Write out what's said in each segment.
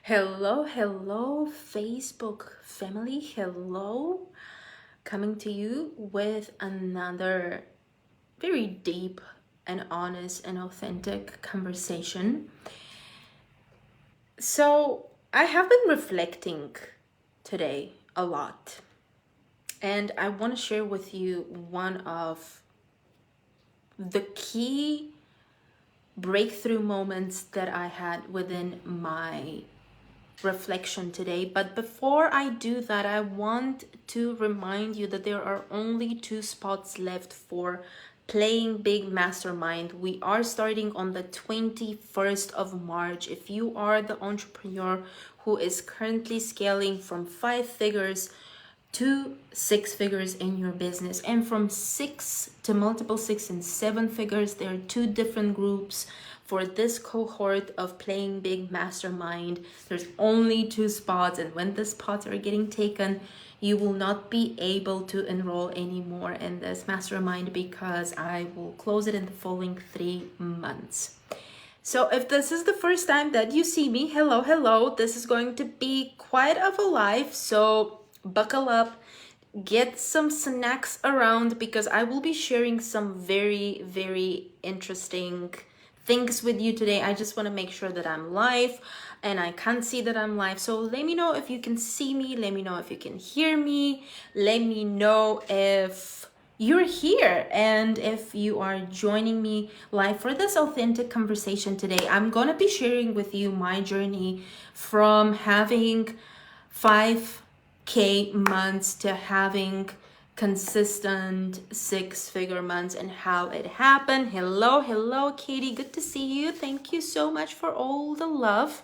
Hello, Facebook family. Hello. Coming to you with another very deep and honest and authentic conversation. So, I have been reflecting today a lot, and I want to share with you one of the key breakthrough moments that I had within my reflection today. But before I do that, I want to remind you that there are only 2 spots left for Playing Big Mastermind. We are starting on the 21st of March. If you are the entrepreneur who is currently scaling from 5 figures to 6 figures in your business, and from 6 to multiple 6 and 7 figures, there are 2 different groups for this cohort of Playing Big Mastermind. There's only 2 spots, and when the spots are getting taken, you will not be able to enroll anymore in this mastermind because I will close it in the following 3 months. So if this is the first time that you see me, hello, this is going to be quite of a live, so buckle up, get some snacks around, because I will be sharing some very interesting things with you today. I just want to make sure that I'm live, and I can't see that I'm live. So let me know if you can see me, let me know if you can hear me, let me know if you're here and if you are joining me live for this authentic conversation today. I'm gonna be sharing with you my journey from having 5K months to having consistent 6-figure months and how it happened. Hello, Katie. Good to see you. Thank you so much for all the love.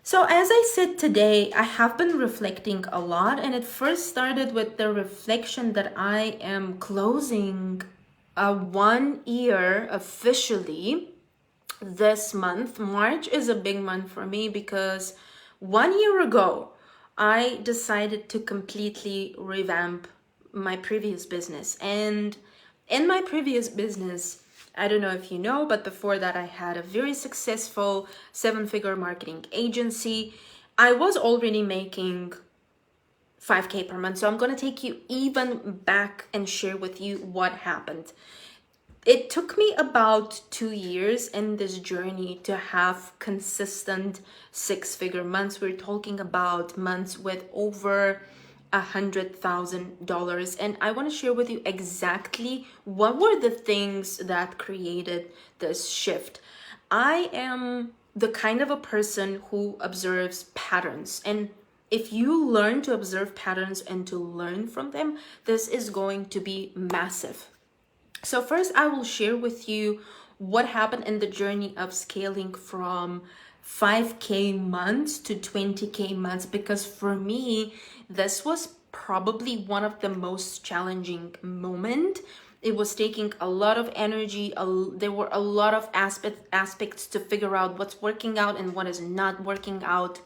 So as I said today, I have been reflecting a lot, and it first started with the reflection that I am closing 1 year officially this month. March is a big month for me because 1 year ago, I decided to completely revamp my previous business. And in my previous business, I don't know if you know, but before that, I had a very successful 7-figure marketing agency. I was already making 5K per month. So I'm going to take you even back and share with you what happened. It took me about 2 years in this journey to have consistent 6-figure months. We're talking about months with over $100,000, and I want to share with you exactly what were the things that created this shift. I am the kind of a person who observes patterns, and if you learn to observe patterns and to learn from them, this is going to be massive. So first, I will share with you what happened in the journey of scaling from 5K months to 20K months, because for me, this was probably one of the most challenging moments. It was taking a lot of energy. There were a lot of aspects to figure out what's working out and what is not working out.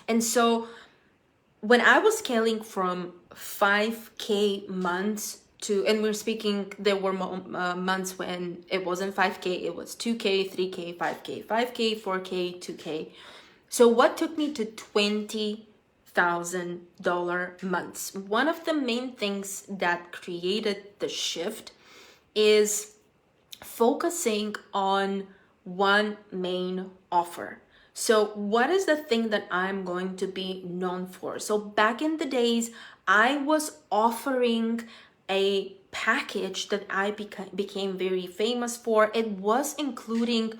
And so when I was scaling from 5K months to, and we're speaking, there were months when it wasn't 5K, it was 2K, 3K, 5K, 5K, 4K, 2K. So what took me to $20,000 months? One of the main things that created the shift is focusing on one main offer. So what is the thing that I'm going to be known for? So back in the days, I was offering a package that I became very famous for. It was including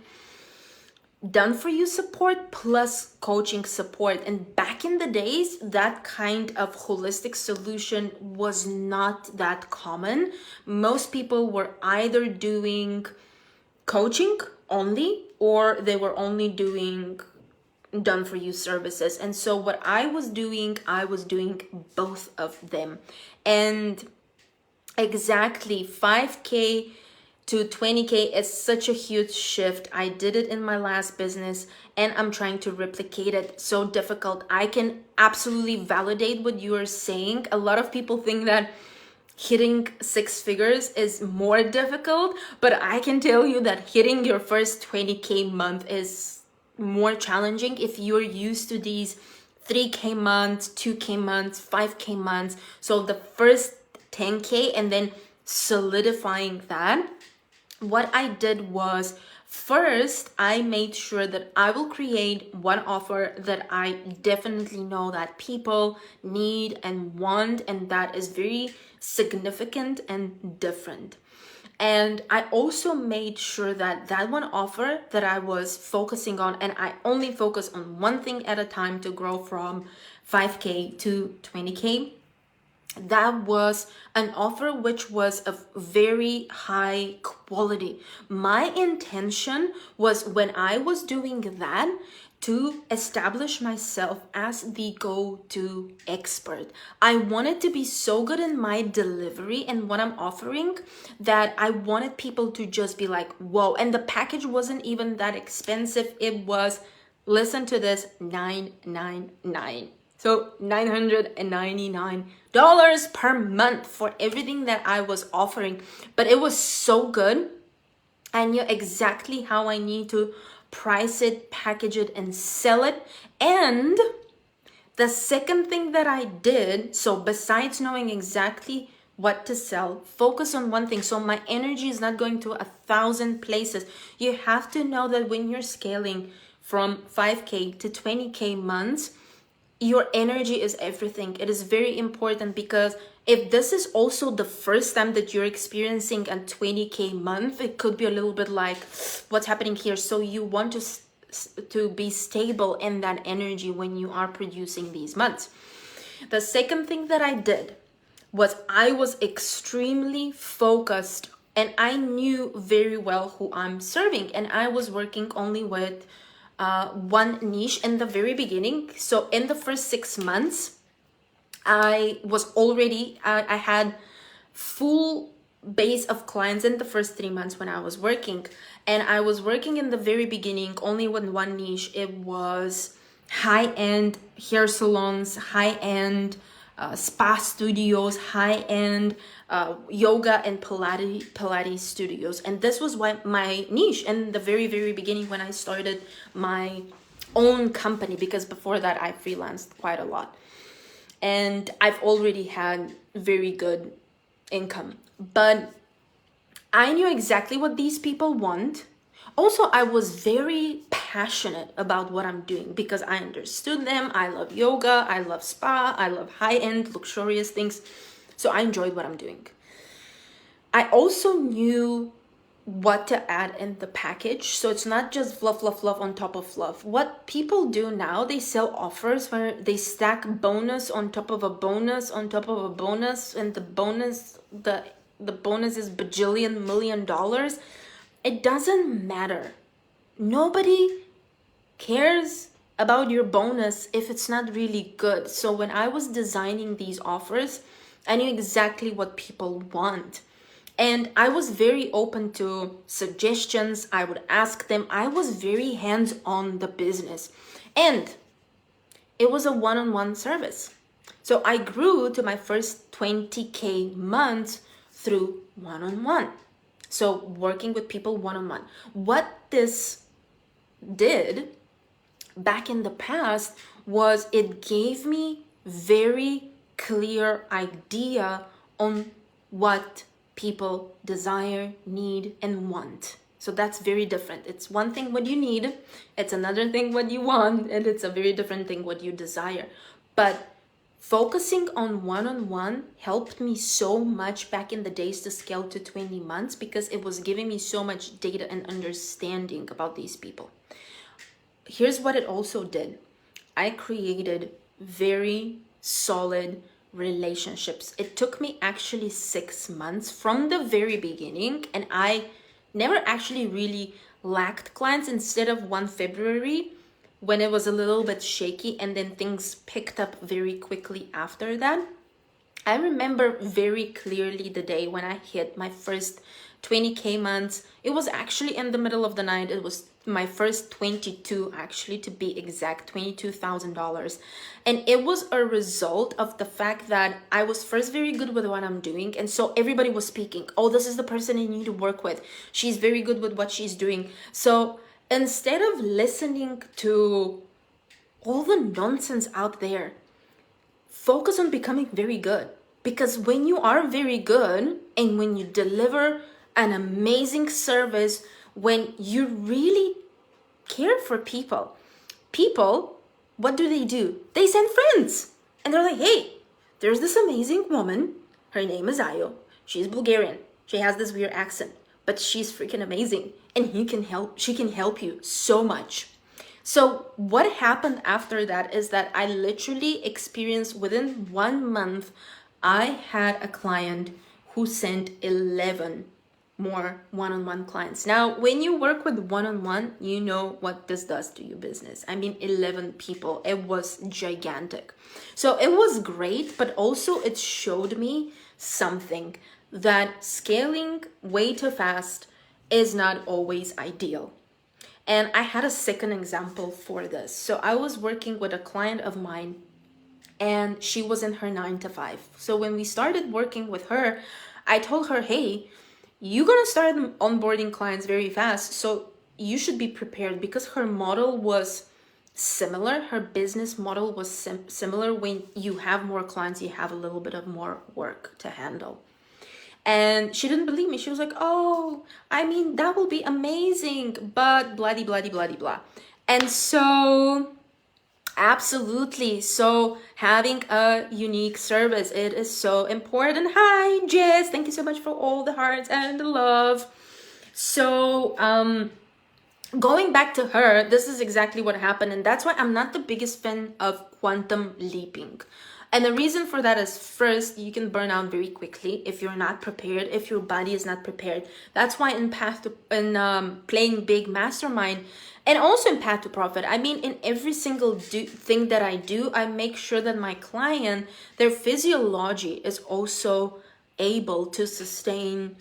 done for you support plus coaching support. And back in the days, that kind of holistic solution was not that common. Most people were either doing coaching only, or they were only doing done for you services. And so what I was doing both of them. And exactly 5K to 20K is such a huge shift. I did it in my last business and I'm trying to replicate it. So difficult. I can absolutely validate what you are saying. A lot of people think that hitting 6 figures is more difficult, but I can tell you that hitting your first 20K month is more challenging if you're used to these 3K months, 2K months, 5K months. So the first 10K and then solidifying that. What I did was, first, I made sure that I will create one offer that I definitely know that people need and want, and that is very significant and different. And I also made sure that that one offer that I was focusing on, and I only focus on one thing at a time to grow from 5K to 20K, that was an offer which was of very high quality. My intention was, when I was doing that, to establish myself as the go-to expert. I wanted to be so good in my delivery and what I'm offering that I wanted people to just be like, whoa. And the package wasn't even that expensive. It was, listen to this, $999. So $999 per month for everything that I was offering. But it was so good. I knew exactly how I need to price it, package it, and sell it. And the second thing that I did, so besides knowing exactly what to sell, focus on one thing. So my energy is not going to 1,000 places. You have to know that when you're scaling from 5K to 20K months, your energy is everything. It is very important, because if this is also the first time that you're experiencing a 20K month, it could be a little bit like, what's happening here? So you want to be stable in that energy when you are producing these months. The second thing that I did was, I was extremely focused, and I knew very well who I'm serving, and I was working only with one niche in the very beginning. So in the first 6 months, I had full base of clients in the first 3 months when I was working. And I was working in the very beginning only with one niche. It was high-end hair salons, high-end spa studios, high-end yoga and Pilates studios. And this was my niche in the very, very beginning when I started my own company, because before that I freelanced quite a lot. And I've already had very good income. But I knew exactly what these people want. Also, I was very passionate about what I'm doing, because I understood them. I love yoga, I love spa, I love high-end, luxurious things. So I enjoyed what I'm doing. I also knew what to add in the package. So it's not just fluff on top of fluff. What people do now, they sell offers where they stack bonus on top of a bonus on top of a bonus, and the bonus is bajillion million dollars. It doesn't matter. Nobody cares about your bonus if it's not really good. So when I was designing these offers, I knew exactly what people want. And I was very open to suggestions. I would ask them. I was very hands-on the business. And it was a one-on-one service. So I grew to my first 20K months through one-on-one. So working with people one-on-one. What this did back in the past was, it gave me very clear idea on what people desire, need, and want. So that's very different. It's one thing what you need, it's another thing what you want, and it's a very different thing what you desire. But focusing on one-on-one helped me so much back in the days to scale to 20 months, because it was giving me so much data and understanding about these people. Here's what it also did. I created very solid relationships. It took me actually 6 months from the very beginning, and I never actually really lacked clients. Instead of one February, when it was a little bit shaky, and then things picked up very quickly after that. I remember very clearly the day when I hit my first 20K months. It was actually in the middle of the night. It was my first 22, actually, to be exact, $22,000. And it was a result of the fact that I was first very good with what I'm doing. And so everybody was speaking, oh, this is the person you need to work with. She's very good with what she's doing. So instead of listening to all the nonsense out there, focus on becoming very good. Because when you are very good and when you deliver an amazing service, when you really care for people, what do? They send friends. And they're like, hey, there's this amazing woman. Her name is Ayo. She's Bulgarian. She has this weird accent, but she's freaking amazing. And she can help you so much. So what happened after that is that I literally experienced within 1 month, I had a client who sent 11 more one-on-one clients. Now, when you work with one-on-one, you know what this does to your business. I mean, 11 people, it was gigantic. So it was great, but also it showed me something, that scaling way too fast is not always ideal. And I had a second example for this. So I was working with a client of mine and she was in her 9 to 5. So when we started working with her, I told her, hey, you're going to start onboarding clients very fast. So you should be prepared, because her model was similar. Her business model was similar. When you have more clients, you have a little bit of more work to handle. And she didn't believe me. She was like, oh, I mean, that will be amazing, but blah, blah, blah, blah, blah. And so, absolutely. So having a unique service, it is so important. Hi, Jess. Thank you so much for all the hearts and the love. So, going back to her, this is exactly what happened. And that's why I'm not the biggest fan of quantum leaping. And the reason for that is, first, you can burn out very quickly if you're not prepared, if your body is not prepared. That's why in Playing Big Mastermind, and also in Path to Profit, I mean, in every single thing that I do, I make sure that my client, their physiology is also able to sustain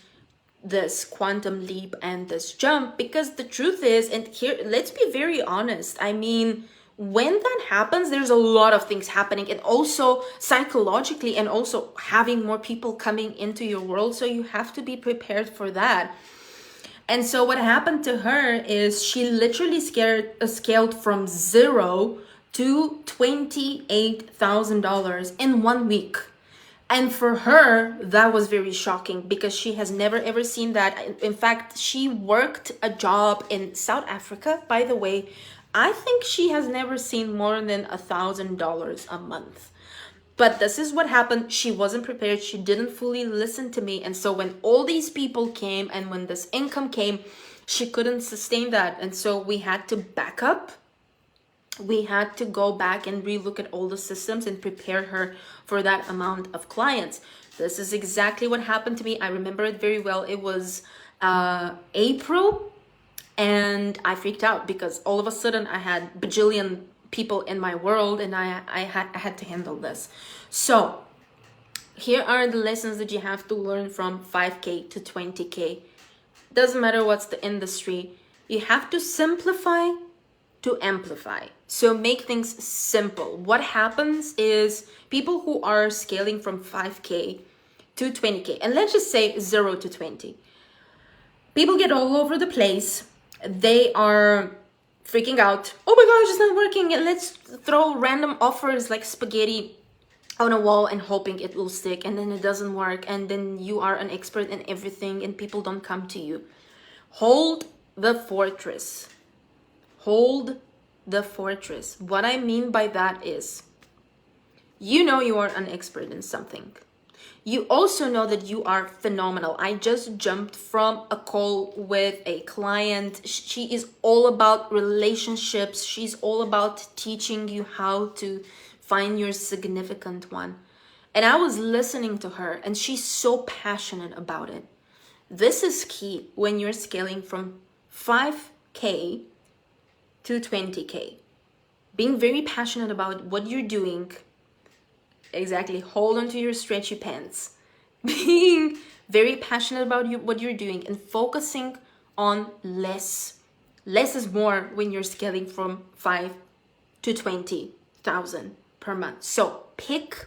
this quantum leap and this jump. Because the truth is, and here, let's be very honest, I mean, when that happens, there's a lot of things happening, and also psychologically, and also having more people coming into your world. So you have to be prepared for that. And so what happened to her is she literally scaled from 0 to $28,000 in 1 week. And for her, that was very shocking, because she has never ever seen that. In fact, she worked a job in South Africa, by the way. I think she has never seen more than $1,000 a month. But this is what happened. She wasn't prepared. She didn't fully listen to me. And so when all these people came and when this income came, she couldn't sustain that. And so we had to back up. We had to go back and relook at all the systems and prepare her for that amount of clients. This is exactly what happened to me. I remember it very well. It was April. And I freaked out, because all of a sudden I had bajillion people in my world, and I had to handle this. So here are the lessons that you have to learn from 5K to 20K. Doesn't matter what's the industry. You have to simplify to amplify. So make things simple. What happens is people who are scaling from 5K to 20K, and let's just say 0 to 20, people get all over the place. They are freaking out. Oh my gosh, it's not working. And let's throw random offers like spaghetti on a wall and hoping it will stick, and then it doesn't work, and then you are an expert in everything and people don't come to you. Hold the fortress. Hold the fortress. What I mean by that is, you know you are an expert in something. You also know that you are phenomenal. I just jumped from a call with a client. She is all about relationships. She's all about teaching you how to find your significant one. And I was listening to her, and she's so passionate about it. This is key when you're scaling from 5K to 20K. Being very passionate about what you're doing. Exactly. Hold on to your stretchy pants. Being very passionate about what you're doing and focusing on less. Less is more when you're scaling from 5 to 20,000 per month. So pick,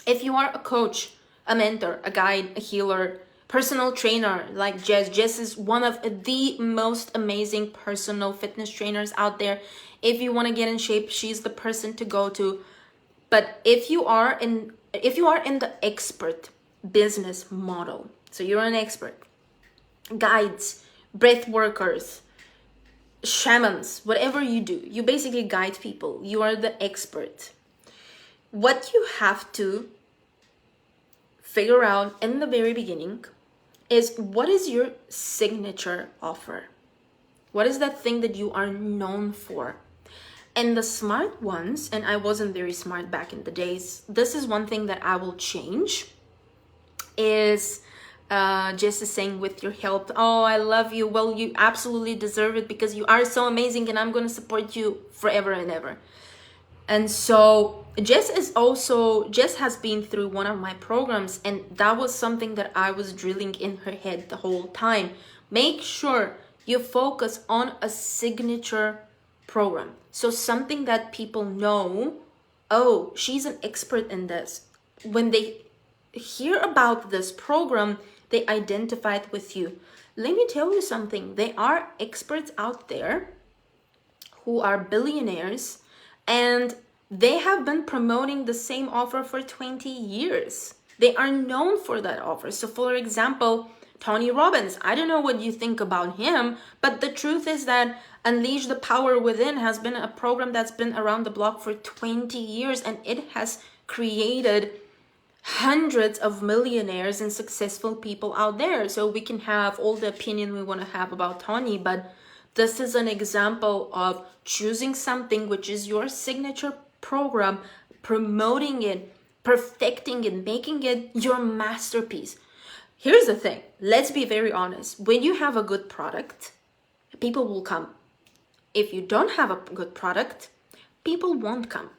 if you are a coach, a mentor, a guide, a healer, personal trainer like Jess. Jess is one of the most amazing personal fitness trainers out there. If you want to get in shape, she's the person to go to. But if you are in the expert business model, so you're an expert, guides, breath workers, shamans, whatever you do, you basically guide people. You are the expert. What you have to figure out in the very beginning is, what is your signature offer? What is that thing that you are known for? And the smart ones, and I wasn't very smart back in the days, this is one thing that I will change, is just saying, with your help, oh, I love you. Well, you absolutely deserve it because you are so amazing and I'm going to support you forever and ever. And so Jess has been through one of my programs, and that was something that I was drilling in her head the whole time. Make sure you focus on a signature program. So something that people know, oh, she's an expert in this. When they hear about this program, they identify it with you. Let me tell you something. There are experts out there who are billionaires, and they have been promoting the same offer for 20 years. They are known for that offer. So for example, Tony Robbins, I don't know what you think about him, but the truth is that Unleash the Power Within has been a program that's been around the block for 20 years, and it has created hundreds of millionaires and successful people out there. So we can have all the opinion we want to have about Tony, but this is an example of choosing something which is your signature program, promoting it, perfecting it, making it your masterpiece. Here's the thing. Let's be very honest. When you have a good product, people will come. If you don't have a good product, people won't come.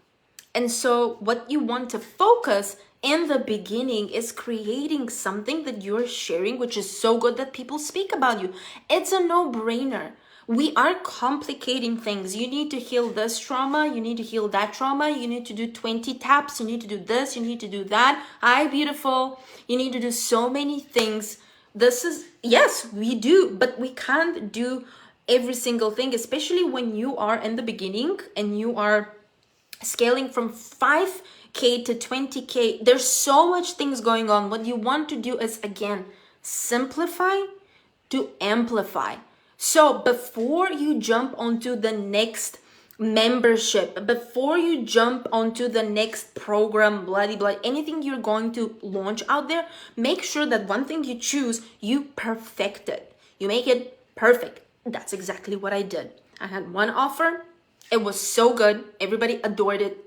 And so what you want to focus in the beginning is creating something that you're sharing, which is so good that people speak about you. It's a no-brainer. We are complicating things. You need to heal this trauma. You need to heal that trauma. You need to do 20 taps. You need to do this. You need to do that. Hi, beautiful. You need to do so many things. Yes, we do, but we can't do every single thing, especially when you are in the beginning and you are scaling from 5K to 20K. There's so much things going on. What you want to do is, again, simplify to amplify. So before you jump onto the next membership, before you jump onto the next program, bloody blah, anything you're going to launch out there, make sure that one thing you choose, you perfect it. You make it perfect. That's exactly what I did. I had one offer. It was so good. Everybody adored it.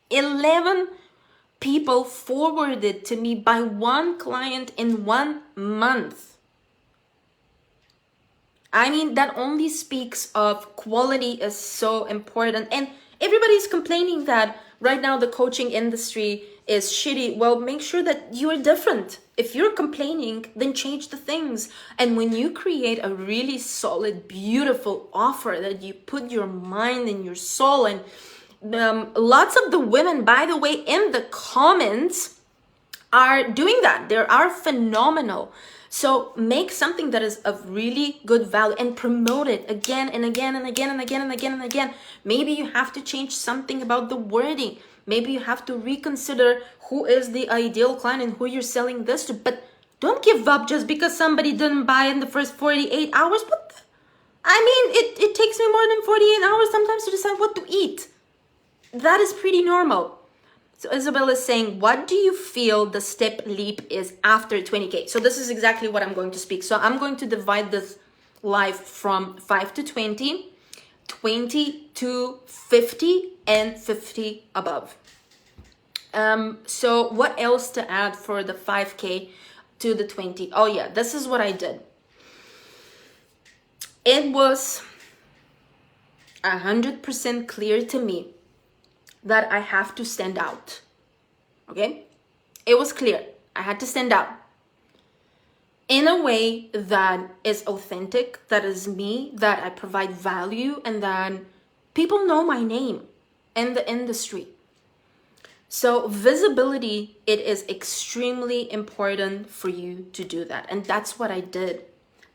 11 people forwarded to me by one client in 1 month. I mean, that only speaks of quality is so important. And everybody's complaining that right now the coaching industry is shitty. Well, make sure that you are different. If you're complaining, then change the things. And when you create a really solid, beautiful offer that you put your mind and your soul, and lots of the women, by the way, in the comments are doing that. They are phenomenal. So make something that is of really good value and promote it again and again and again and again and again and again. Maybe you have to change something about the wording. Maybe you have to reconsider who is the ideal client and who you're selling this to. But don't give up just because somebody didn't buy in the first 48 hours. It takes me more than 48 hours sometimes to decide what to eat. That is pretty normal. So Isabel is saying, what do you feel the step leap is after 20K? So this is exactly what I'm going to speak. So I'm going to divide this live from 5 to 20, 20 to 50, and 50 above. So what else to add for the 5K to the 20? Oh yeah, this is what I did. It was 100% clear to me that I have to stand out. Okay? It was clear. I had to stand out in a way that is authentic, that is me, that I provide value, and that people know my name in the industry. So visibility, it is extremely important for you to do that. And that's what I did.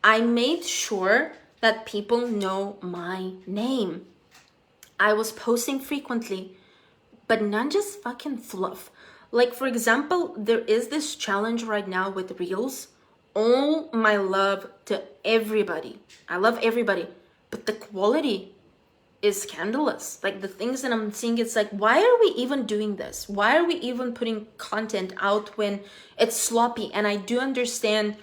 I made sure that people know my name. I was posting frequently, but not just fucking fluff. Like, for example, there is this challenge right now with Reels. All my love to everybody. I love everybody, but the quality is scandalous. Like, the things that I'm seeing, it's like, why are we even doing this? Why are we even putting content out when it's sloppy? And I do understand,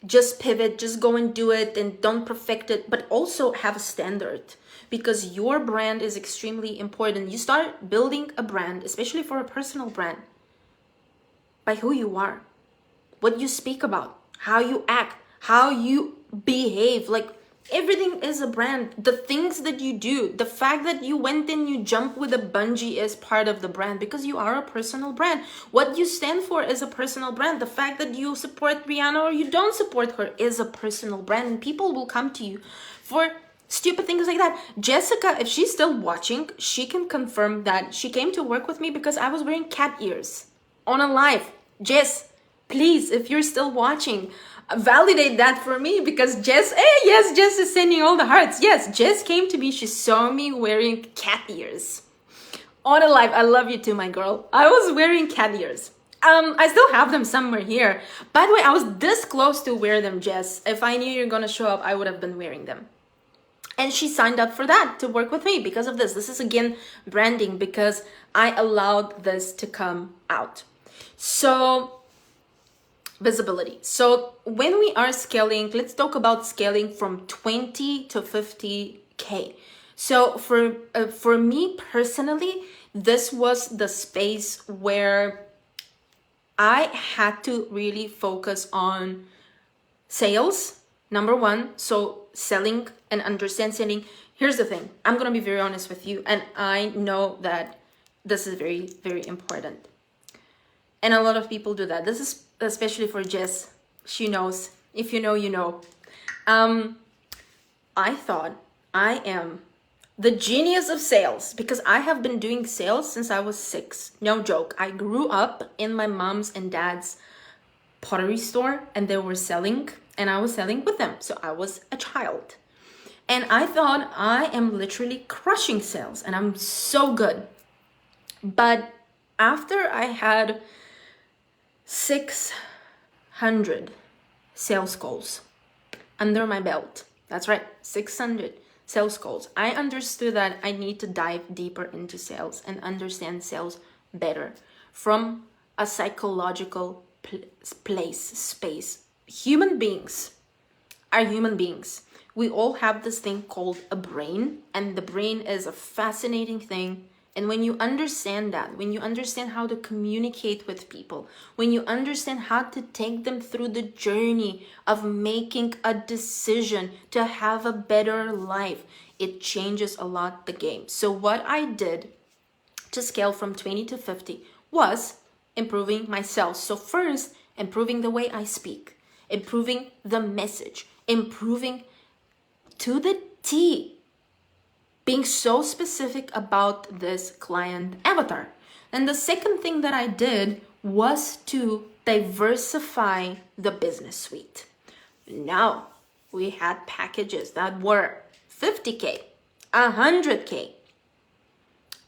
just pivot, just go and do it, and don't perfect it, but also have a standard, because your brand is extremely important. You start building a brand, especially for a personal brand, by who you are, what you speak about, how you act, how you behave. Like, everything is a brand. The things that you do, the fact that you went and you jump with a bungee is part of the brand, because you are a personal brand. What you stand for is a personal brand. The fact that you support Rihanna or you don't support her is a personal brand, and people will come to you for stupid things like that. Jessica, if she's still watching, she can confirm that she came to work with me because I was wearing cat ears on a live. Jess, please, if you're still watching, validate that for me, because Jess, yes, Jess is sending all the hearts. Yes, Jess came to me, she saw me wearing cat ears on a live. I love you too, my girl. I was wearing cat ears. I still have them somewhere here. By the way, I was this close to wear them, Jess. If I knew you're gonna show up, I would have been wearing them. And she signed up for that, to work with me because of this. This is, again, branding, because I allowed this to come out. So, visibility. So when we are scaling, let's talk about scaling from 20 to 50K. So for me personally, this was the space where I had to really focus on sales, number one. So selling and understand selling. Here's the thing. I'm going to be very honest with you. And I know that this is very, very important. And a lot of people do that. This is especially for Jess. She knows. If you know, you know. I thought I am the genius of sales, because I have been doing sales since I was 6. No joke. I grew up in my mom's and dad's pottery store, and they were selling, and I was selling with them. So I was a child. And I thought I am literally crushing sales, and I'm so good. But after I had 600 sales calls under my belt. That's right, 600 sales calls. I understood that I need to dive deeper into sales and understand sales better from a psychological space. Human beings are human beings. We all have this thing called a brain, and the brain is a fascinating thing. And when you understand that, when you understand how to communicate with people, when you understand how to take them through the journey of making a decision to have a better life, it changes a lot the game. So what I did to scale from 20 to 50 was improving myself. So first, improving the way I speak, improving the message, improving to the T, being so specific about this client avatar. And the second thing that I did was to diversify the business suite. Now we had packages that were 50K, 100K.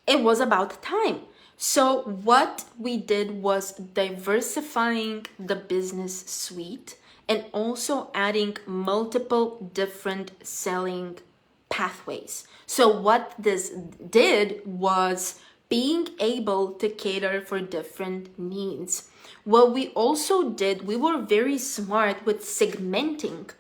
It was about time. So what we did was diversifying the business suite and also adding multiple different selling pathways. So what this did was being able to cater for different needs. What we also did, we were very smart with segmenting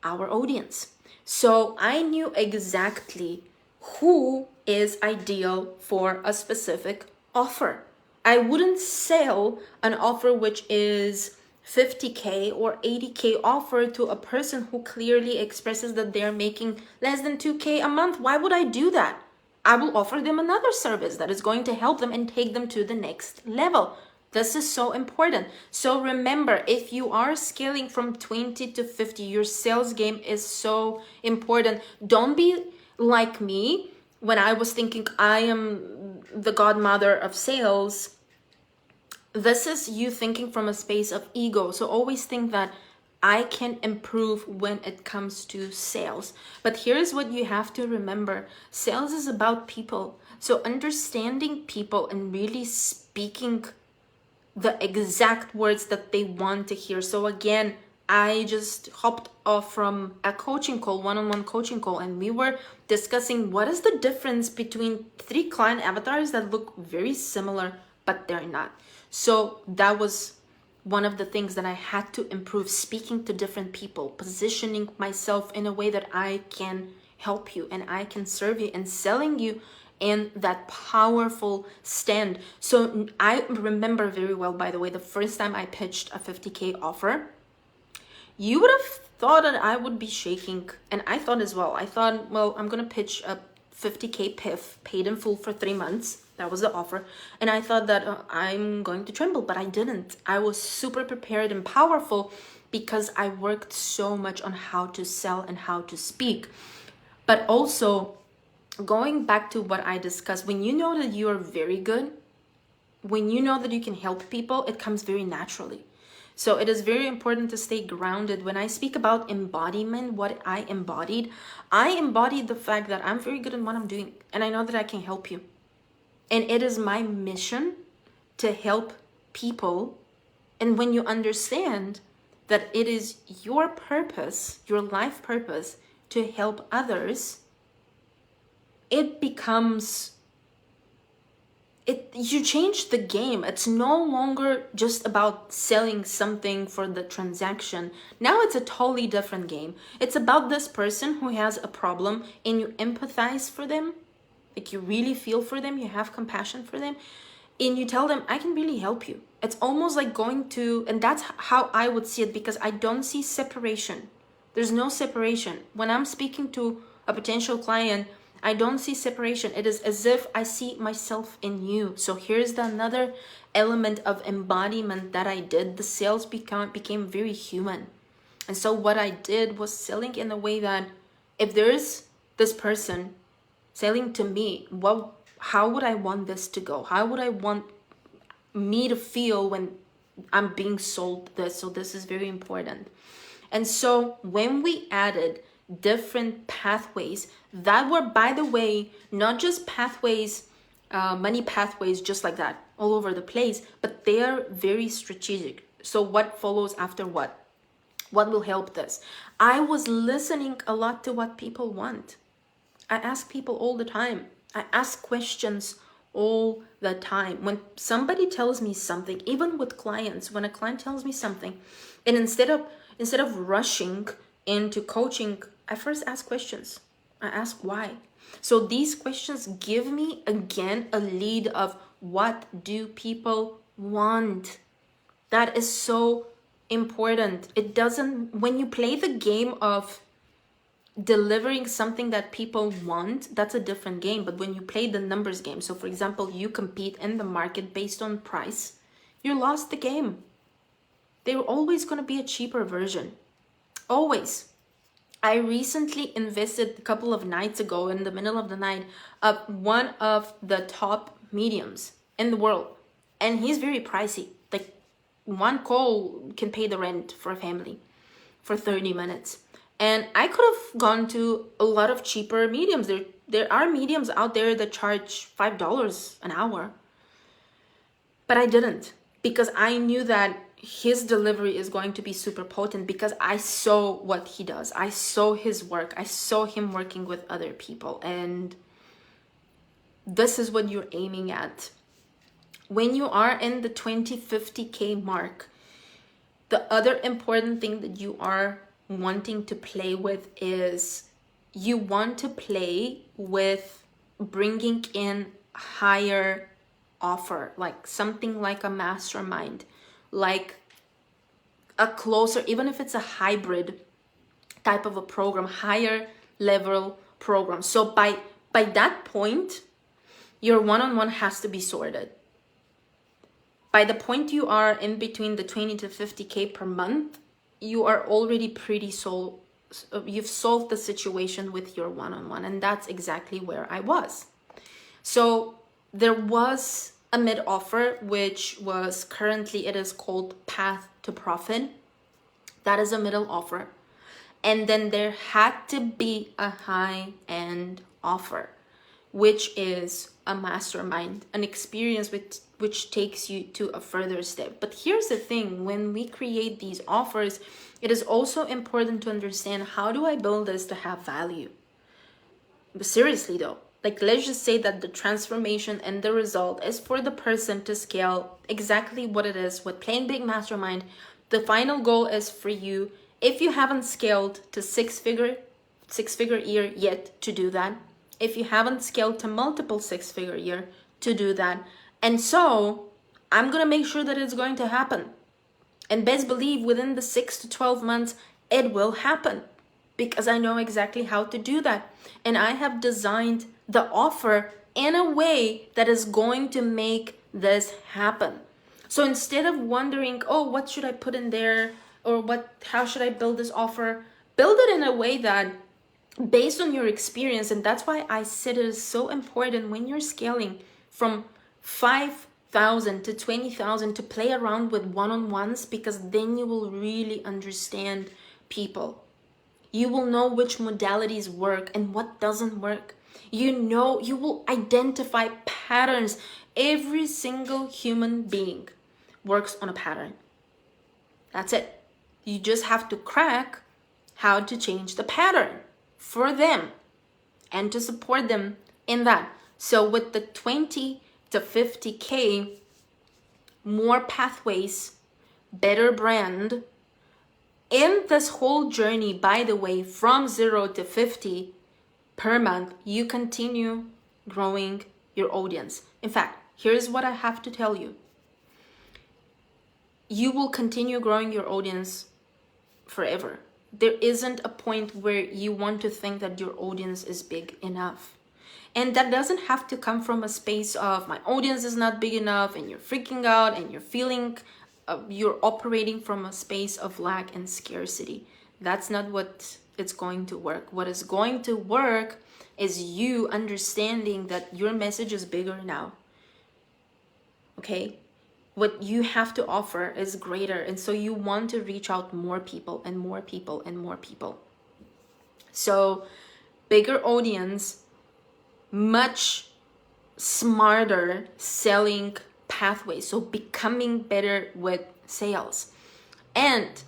our audience. So I knew exactly who is ideal for a specific offer. I wouldn't sell an offer which is 50K or 80K offer to a person who clearly expresses that they're making less than 2K a month. Why would I do that? I will offer them another service that is going to help them and take them to the next level. This is so important. So remember, if you are scaling from 20 to 50, your sales game is so important. Don't be like me when I was thinking I am the godmother of sales. This is you thinking from a space of ego. So always think that I can improve when it comes to sales. But here's what you have to remember. Sales is about people. So understanding people and really speaking the exact words that they want to hear. So again, I just hopped off from a coaching call, one-on-one coaching call, and we were discussing what is the difference between 3 client avatars that look very similar, but they're not. So that was one of the things that I had to improve, speaking to different people, positioning myself in a way that I can help you and I can serve you and selling you in that powerful stand. So I remember very well, by the way, the first time I pitched a 50K offer, you would have thought that I would be shaking. And I thought as well. I thought, well, I'm going to pitch a 50K PIF, paid in full for 3 months. That was the offer. And I thought that I'm going to tremble, but I didn't. I was super prepared and powerful because I worked so much on how to sell and how to speak. But also, going back to what I discussed, when you know that you are very good, when you know that you can help people, it comes very naturally. So it is very important to stay grounded. When I speak about embodiment, what I embodied the fact that I'm very good at what I'm doing and I know that I can help you. And it is my mission to help people. And when you understand that it is your purpose, your life purpose, to help others, it becomes, you change the game. It's no longer just about selling something for the transaction. Now it's a totally different game. It's about this person who has a problem and you empathize for them. Like you really feel for them, you have compassion for them, and you tell them, I can really help you. It's almost like going to, and that's how I would see it, because I don't see separation. There's no separation. When I'm speaking to a potential client, I don't see separation. It is as if I see myself in you. So here's another element of embodiment that I did. The sales became very human. And so what I did was selling in a way that if there's this person selling to me, how would I want this to go? How would I want me to feel when I'm being sold this? So this is very important. And so when we added different pathways that were, by the way, not just pathways, money pathways just like that all over the place, but they are very strategic. So what follows after what? What will help this? I was listening a lot to what people want. I ask people all the time. I ask questions all the time. When somebody tells me something, even with clients, when a client tells me something, and instead of rushing into coaching, I first ask questions. I ask why. So these questions give me, again, a lead of what do people want. That is so important. It doesn't, when you play the game of delivering something that people want, that's a different game. But when you play the numbers game, so for example, you compete in the market based on price, you lost the game. They're always going to be a cheaper version. Always. I recently invested a couple of nights ago in the middle of the night of one of the top mediums in the world. And he's very pricey. Like one call can pay the rent for a family for 30 minutes. And I could have gone to a lot of cheaper mediums. There are mediums out there that charge $5 an hour. But I didn't, because I knew that his delivery is going to be super potent, because I saw what he does. I saw his work. I saw him working with other people. And this is what you're aiming at. When you are in the 50K mark, the other important thing that you are wanting to play with is you want to play with bringing in higher offer, like something like a mastermind, like a closer, even if it's a hybrid type of a program, higher level program. So by that point, your one-on-one has to be sorted. By the point you are in between the 20 to 50K per month, you are already pretty sold. You've solved the situation with your one-on-one, and that's exactly where I was. So there was a mid offer, which was currently, it is called Path to Profit. That is a middle offer. And then there had to be a high end offer, which is a mastermind, an experience which takes you to a further step. But here's the thing, when we create these offers, it is also important to understand, how do I build this to have value? But seriously though, like, let's just say that the transformation and the result is for the person to scale exactly what it is with Playing Big Mastermind. The final goal is for you, if you haven't scaled to six figure year yet, to do that. If you haven't scaled to multiple six-figure year, to do that. And so I'm going to make sure that it's going to happen. And best believe within the 6 to 12 months, it will happen, because I know exactly how to do that. And I have designed the offer in a way that is going to make this happen. So instead of wondering, oh, what should I put in there? Or how should I build this offer? Build it in a way that, based on your experience, and that's why I said it is so important when you're scaling from 5,000 to 20,000 to play around with one-on-ones, because then you will really understand people. You will know which modalities work and what doesn't work. You will identify patterns. Every single human being works on a pattern. That's it. You just have to crack how to change the pattern for them and to support them in that. So with the 20 to 50K, more pathways, better brand, in this whole journey, by the way, from 0 to 50 per month, you continue growing your audience. In fact, here's what I have to tell you. You will continue growing your audience forever. There isn't a point where you want to think that your audience is big enough. And that doesn't have to come from a space of, my audience is not big enough, and you're freaking out and you're feeling, you're operating from a space of lack and scarcity. That's not what it's going to work. What is going to work is you understanding that your message is bigger now. Okay? What you have to offer is greater. And so you want to reach out more people and more people and more people. So bigger audience, much smarter selling pathways. So becoming better with sales. And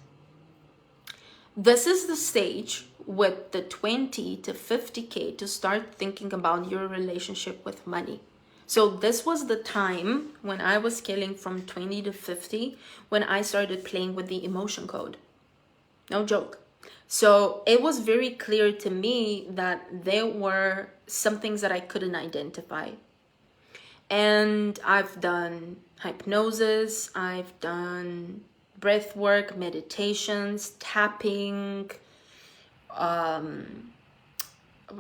this is the stage with the 20 to 50K to start thinking about your relationship with money. So this was the time when I was scaling from 20 to 50, when I started playing with the emotion code. No joke. So it was very clear to me that there were some things that I couldn't identify. And I've done hypnosis, I've done breath work, meditations, tapping, oh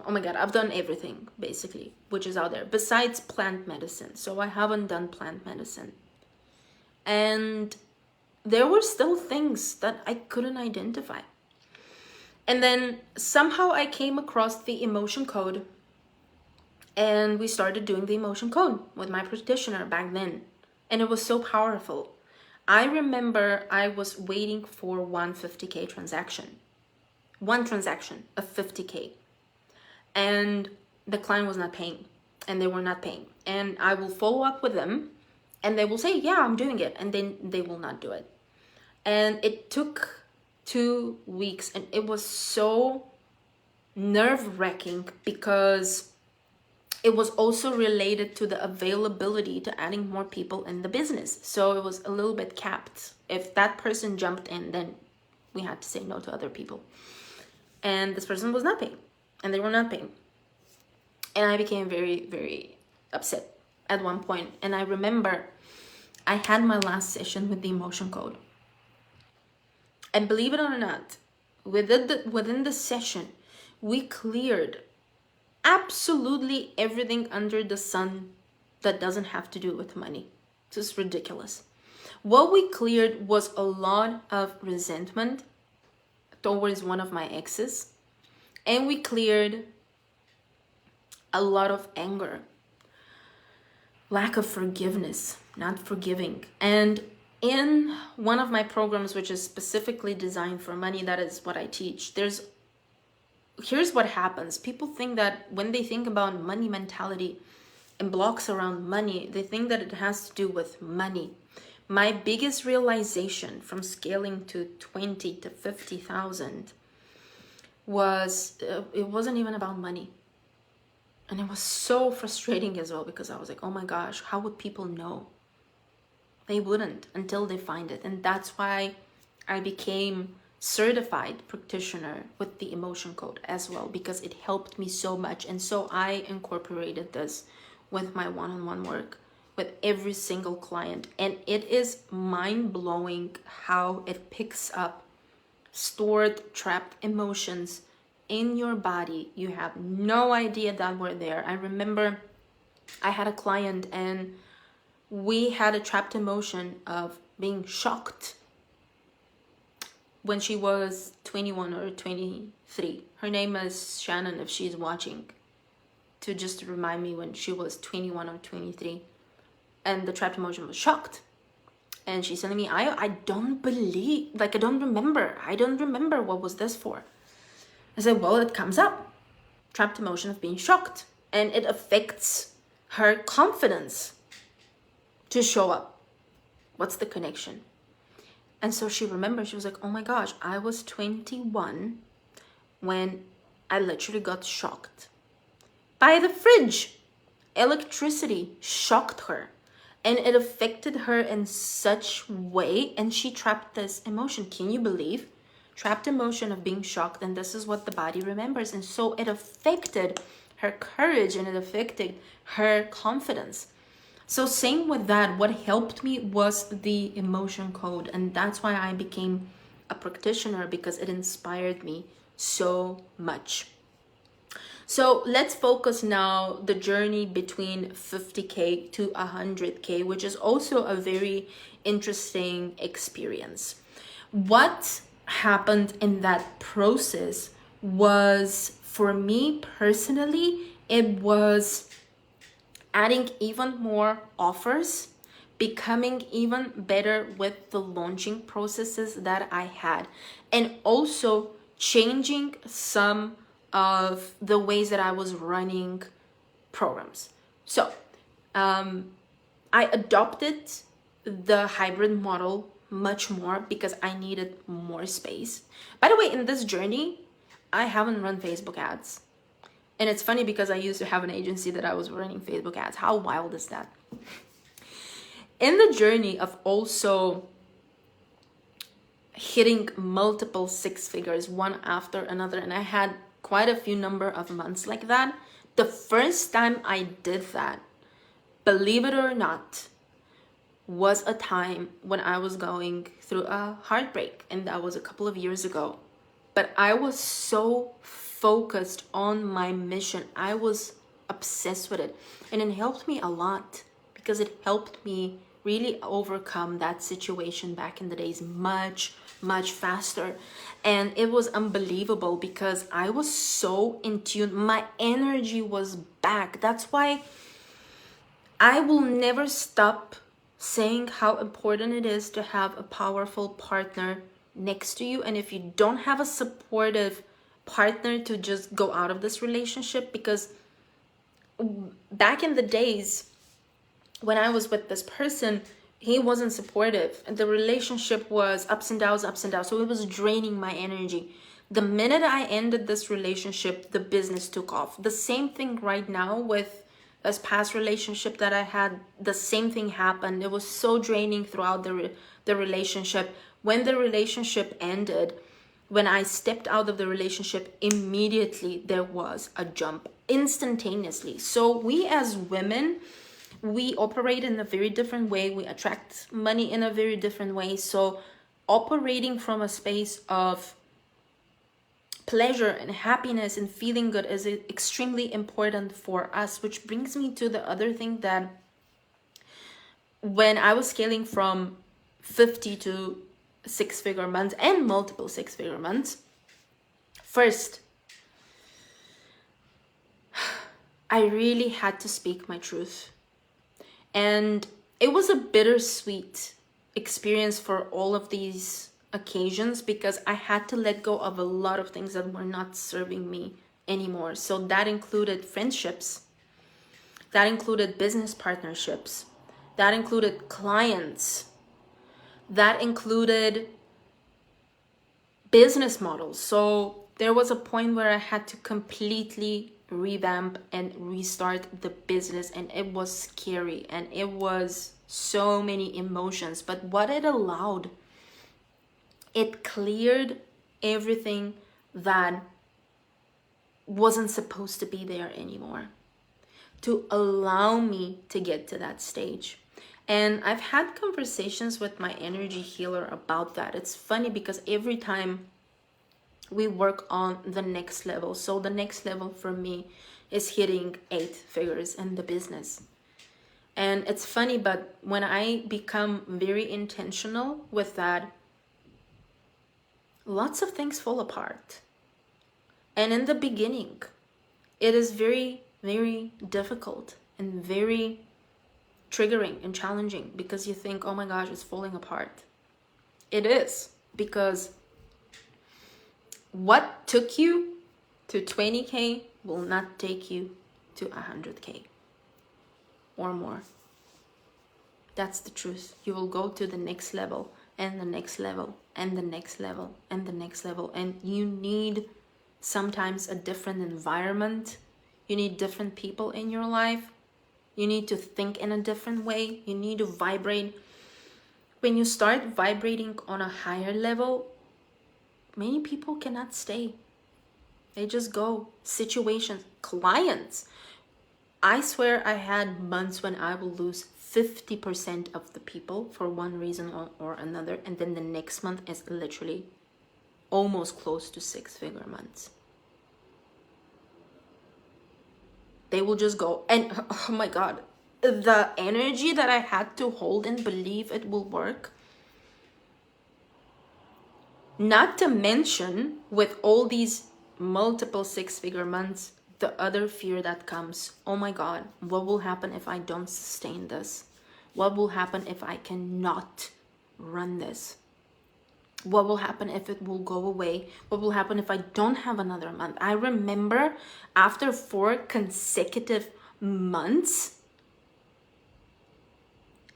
my God, I've done everything basically, which is out there besides plant medicine. So I haven't done plant medicine. And there were still things that I couldn't identify. And then somehow I came across the emotion code, and we started doing the emotion code with my practitioner back then. And it was so powerful. I remember I was waiting for one 50K transaction. One transaction of 50K. And the client was not paying, and they were not paying. And I will follow up with them, and they will say, yeah, I'm doing it. And then they will not do it. And it took 2 weeks, and it was so nerve-wracking because it was also related to the availability to adding more people in the business. So it was a little bit capped. If that person jumped in, then we had to say no to other people. And this person was not paying, and they were not paying. And I became very, very upset at one point. And I remember I had my last session with the emotion code. And believe it or not, within the session, we cleared absolutely everything under the sun that doesn't have to do with money. It's just ridiculous. What we cleared was a lot of resentment towards one of my exes, and we cleared a lot of anger. lack of forgiveness, not forgiving. And in one of my programs, which is specifically designed for money, that is what I teach. Here's what happens. People think that when they think about money mentality and blocks around money, they think that it has to do with money. My biggest realization from scaling to 20 to 50,000 was it wasn't even about money. And it was so frustrating as well, because I was like, oh my gosh, how would people know? They wouldn't until they find it. And that's why I became certified practitioner with the emotion code as well, because it helped me so much. And so I incorporated this with my one-on-one work with every single client. And it is mind-blowing how it picks up stored, trapped emotions in your body. You have no idea that we're there. I remember I had a client and we had a trapped emotion of being shocked when she was 21 or 23. Her name is Shannon, if she's watching, to just remind me when she was 21 or 23. And the trapped emotion was shocked. And she's telling me, I don't believe, like, I don't remember what was this for. I said, well, it comes up. Trapped emotion of being shocked. And it affects her confidence to show up. What's the connection? And so she remembered, she was like, oh my gosh, I was 21 when I literally got shocked by the fridge. Electricity shocked her. And it affected her in such way, and she trapped this emotion. Can you believe? Trapped emotion of being shocked, and this is what the body remembers. And so it affected her courage, and it affected her confidence. So same with that, what helped me was the emotion code, and that's why I became a practitioner, because it inspired me so much. So let's focus now the journey between 50K to 100K, which is also a very interesting experience. What happened in that process was, for me personally, it was adding even more offers, becoming even better with the launching processes that I had, and also changing some of the ways that I was running programs. So I adopted the hybrid model much more because I needed more space. By the way, in this journey, I haven't run Facebook ads. And it's funny because I used to have an agency that I was running Facebook ads. How wild is that? In the journey of also hitting multiple six figures, one after another, and I had quite a few number of months like that. The first time I did that, believe it or not, was a time when I was going through a heartbreak, and that was a couple of years ago. But I was so focused on my mission. I was obsessed with it, and it helped me a lot because it helped me really overcome that situation back in the days much faster. And it was unbelievable because I was so in tune. My energy was back. That's why I will never stop saying how important it is to have a powerful partner next to you. And if you don't have a supportive partner, to just go out of this relationship, because back in the days when I was with this person, he wasn't supportive, and the relationship was ups and downs. So it was draining my energy. The minute I ended this relationship, the business took off. The same thing right now with this past relationship that I had, the same thing happened. It was so draining throughout the relationship. When the relationship ended, when I stepped out of the relationship, immediately there was a jump, instantaneously. So we as women, we operate in a very different way. We attract money in a very different way. So operating from a space of pleasure and happiness and feeling good is extremely important for us, which brings me to the other thing, that when I was scaling from 50 to six-figure months and multiple six-figure months, first, I really had to speak my truth. And it was a bittersweet experience for all of these occasions because I had to let go of a lot of things that were not serving me anymore. So that included friendships, that included business partnerships, that included clients, that included business models. So there was a point where I had to completely revamp and restart the business, and it was scary and it was so many emotions. But what it allowed, it cleared everything that wasn't supposed to be there anymore to allow me to get to that stage. And I've had conversations with my energy healer about that. It's funny because every time we work on the next level, so the next level for me is hitting 8 figures in the business. And it's funny, but when I become very intentional with that, lots of things fall apart. And in the beginning, it is very, very difficult and very triggering and challenging because you think, oh my gosh, it's falling apart. It is, because what took you to 20K will not take you to 100K or more. That's the truth. You will go to the next level and the next level and the next level and the next level. And you need sometimes a different environment. You need different people in your life. You need to think in a different way. You need to vibrate. When you start vibrating on a higher level, many people cannot stay. They just go. Situations, clients. I swear I had months when I will lose 50% of the people for one reason or another. And then the next month is literally almost close to 6-figure months. They will just go. And oh my God, the energy that I had to hold and believe it will work. Not to mention, with all these multiple 6-figure months, the other fear that comes. Oh my God, what will happen if I don't sustain this? What will happen if I cannot run this? What will happen if it will go away? What will happen if I don't have another month? I remember after 4 consecutive months,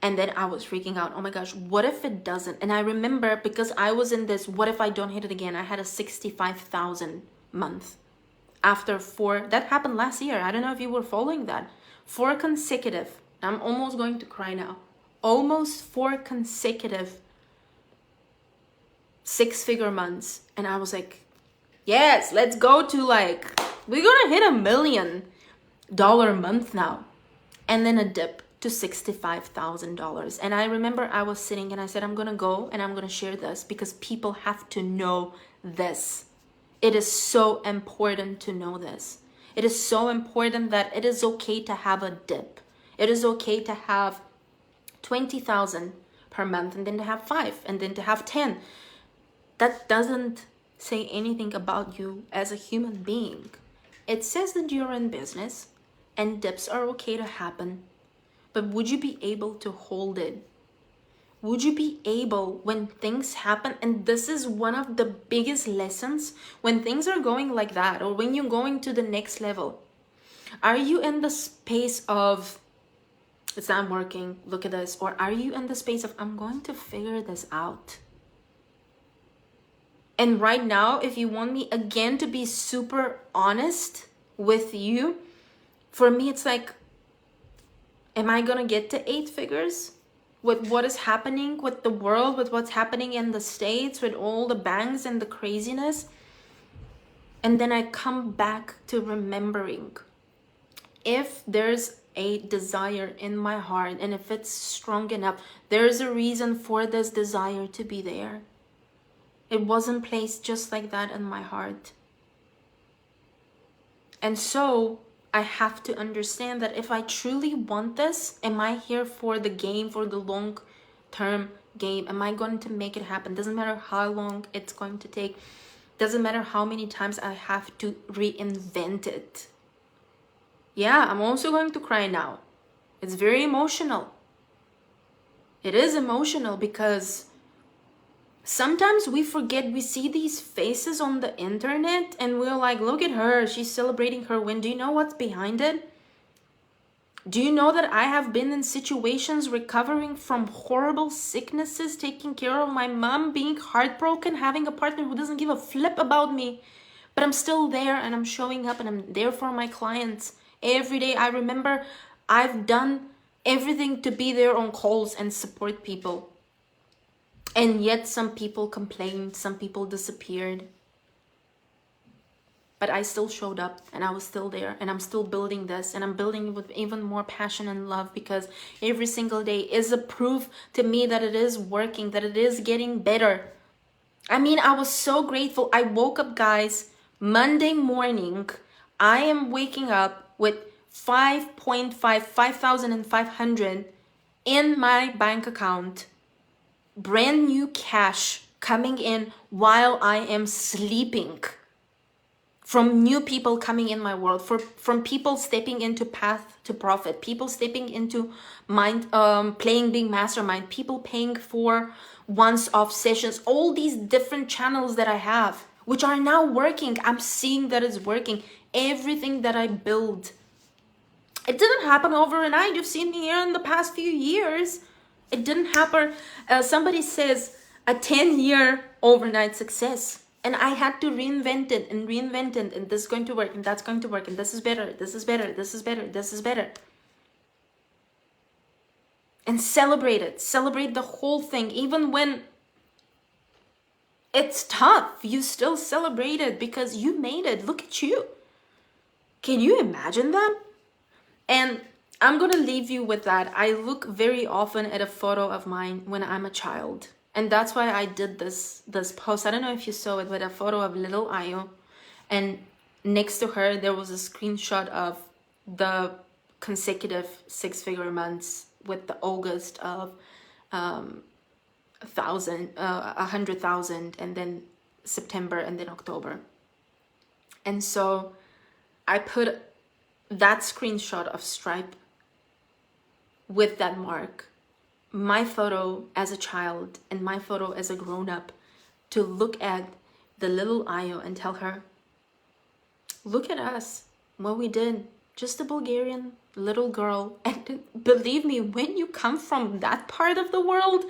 and then I was freaking out. Oh my gosh, what if it doesn't? And I remember, because I was in this, what if I don't hit it again? I had a 65,000 month after 4. That happened last year. I don't know if you were following that. 4 consecutive. I'm almost going to cry now. Almost 4 consecutive 6-figure months. And I was like, yes, let's go to like, we're gonna hit $1 million month now. And then a dip to $65,000. And I remember I was sitting and I said, I'm gonna go and I'm gonna share this because people have to know this. It is so important to know this. It is so important that it is okay to have a dip. It is okay to have 20,000 per month and then to have 5 and then to have 10. That doesn't say anything about you as a human being. It says that you're in business and dips are okay to happen. But would you be able to hold it? Would you be able, when things happen, and this is one of the biggest lessons, when things are going like that, or when you're going to the next level, are you in the space of, it's not working, look at this, or are you in the space of, I'm going to figure this out? And right now, if you want me again to be super honest with you, for me, it's like, am I gonna get to 8 figures? With what is happening with the world, with what's happening in the States, with all the bangs and the craziness? And then I come back to remembering, if there's a desire in my heart and if it's strong enough, there's a reason for this desire to be there. It wasn't placed just like that in my heart. And so I have to understand that if I truly want this, am I here for the game, for the long-term game? Am I going to make it happen? Doesn't matter how long it's going to take. Doesn't matter how many times I have to reinvent it. Yeah, I'm also going to cry now. It's very emotional. It is emotional because sometimes we forget, we see these faces on the internet and we're like, look at her, she's celebrating her win. Do you know what's behind it? Do you know that I have been in situations recovering from horrible sicknesses, taking care of my mom, being heartbroken, having a partner who doesn't give a flip about me, but I'm still there and I'm showing up and I'm there for my clients every day. I remember I've done everything to be there on calls and support people. And yet some people complained, some people disappeared. But I still showed up and I was still there and I'm still building this, and I'm building it with even more passion and love, because every single day is a proof to me that it is working, that it is getting better. I mean, I was so grateful. I woke up, guys, Monday morning. I am waking up with 5,500 in my bank account, brand new cash coming in while I am sleeping, from new people coming in my world, from people stepping into path to profit, people stepping into mind, playing big mastermind, people paying for once-off sessions, all these different channels that I have, which are now working. I'm seeing that it's working. Everything that I build, it didn't happen overnight. You've seen me here in the past few years. It didn't happen. Somebody says a 10-year overnight success. And I had to reinvent it and reinvent it. And this is going to work and that's going to work. And this is better. This is better. This is better. This is better. And celebrate it. Celebrate the whole thing. Even when it's tough, you still celebrate it because you made it. Look at you. Can you imagine that? And I'm going to leave you with that. I look very often at a photo of mine when I'm a child. And that's why I did this post. I don't know if you saw it, with a photo of little Ayo. And next to her, there was a screenshot of the consecutive 6-figure months with the August of 100,000, and then September, and then October. And so I put that screenshot of Stripe with that mark, my photo as a child and my photo as a grown-up, to look at the little Ayo and tell her, look at us, what we did, just a Bulgarian little girl. And believe me, when you come from that part of the world,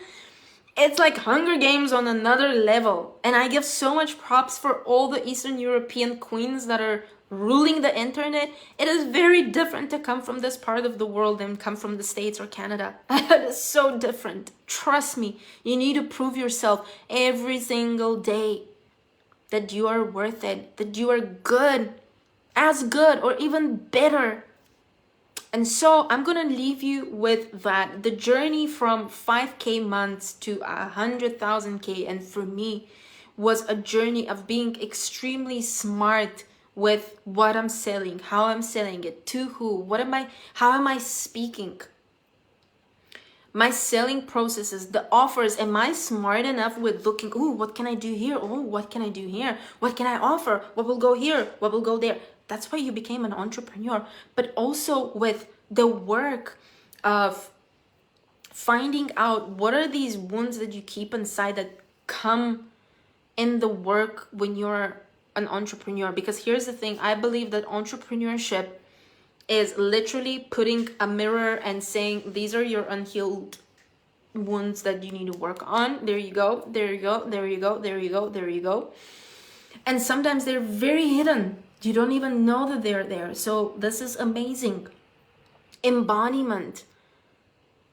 it's like Hunger Games on another level. And I give so much props for all the Eastern European queens that are ruling the internet. It is very different to come from this part of the world than come from the States or Canada. It is so different. Trust me, you need to prove yourself every single day that you are worth it, that you are good, as good or even better. And so I'm gonna leave you with that. The journey from 5K months to 100,000K, and for me, was a journey of being extremely smart with what I'm selling, how I'm selling it, to who, how am I speaking? My selling processes, the offers, am I smart enough with looking, oh, what can I do here? Oh, what can I do here? What can I offer? What will go here? What will go there? That's why you became an entrepreneur. But also with the work of finding out what are these wounds that you keep inside that come in the work when you're an entrepreneur. Because here's the thing, I believe that entrepreneurship is literally putting a mirror and saying, these are your unhealed wounds that you need to work on. There you go, there you go, there you go, there you go, there you go. And sometimes they're very hidden. You don't even know that they're there. So this is amazing. Embodiment.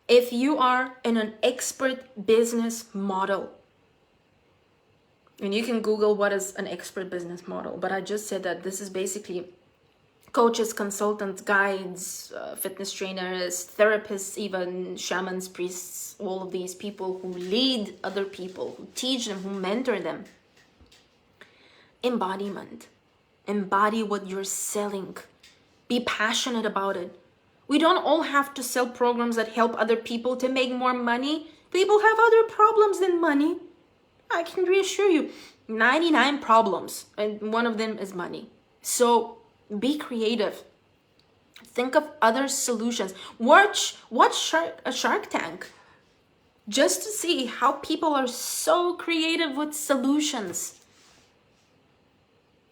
If you are in an expert business model, and you can Google what is an expert business model, but I just said that this is basically coaches, consultants, guides, fitness trainers, therapists, even shamans, priests, all of these people who lead other people, who teach them, who mentor them. Embodiment. Embody what you're selling. Be passionate about it. We don't all have to sell programs that help other people to make more money. People have other problems than money. I can reassure you, 99 problems, and one of them is money. So be creative. Think of other solutions. Watch a Shark Tank just to see how people are so creative with solutions,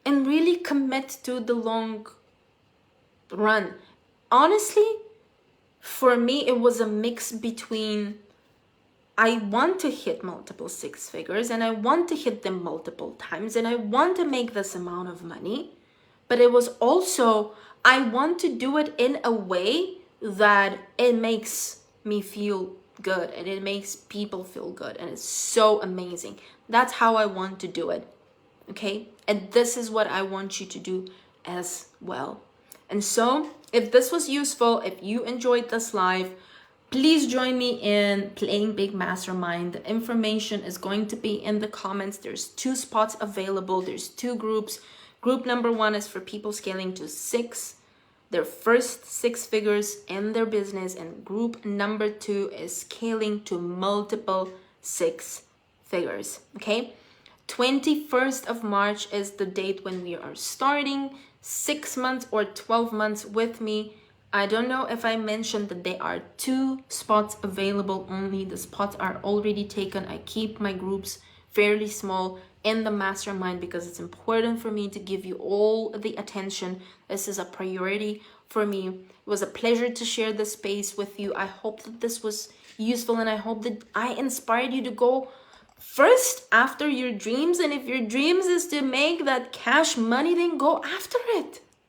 and really commit to the long run. Honestly, for me, it was a mix between I want to hit multiple six figures and I want to hit them multiple times and I want to make this amount of money, but it was also I want to do it in a way that it makes me feel good and it makes people feel good, and it's so amazing. That's how I want to do it. Okay, and this is what I want you to do as well. And so if this was useful, if you enjoyed this live, please join me in Playing Big Mastermind. The information is going to be in the comments. There's 2 spots available. There's 2 groups. Group number 1 is for people scaling to their first 6 figures in their business, and group number 2 is scaling to multiple 6 figures. Okay, 21st of March is the date when we are starting 6 months or 12 months with me. I don't know if I mentioned that there are 2 spots available only. The spots are already taken. I keep my groups fairly small in the mastermind because it's important for me to give you all the attention. This is a priority for me. It was a pleasure to share this space with you. I hope that this was useful, and I hope that I inspired you to go first after your dreams. And if your dreams is to make that cash money, then go after it.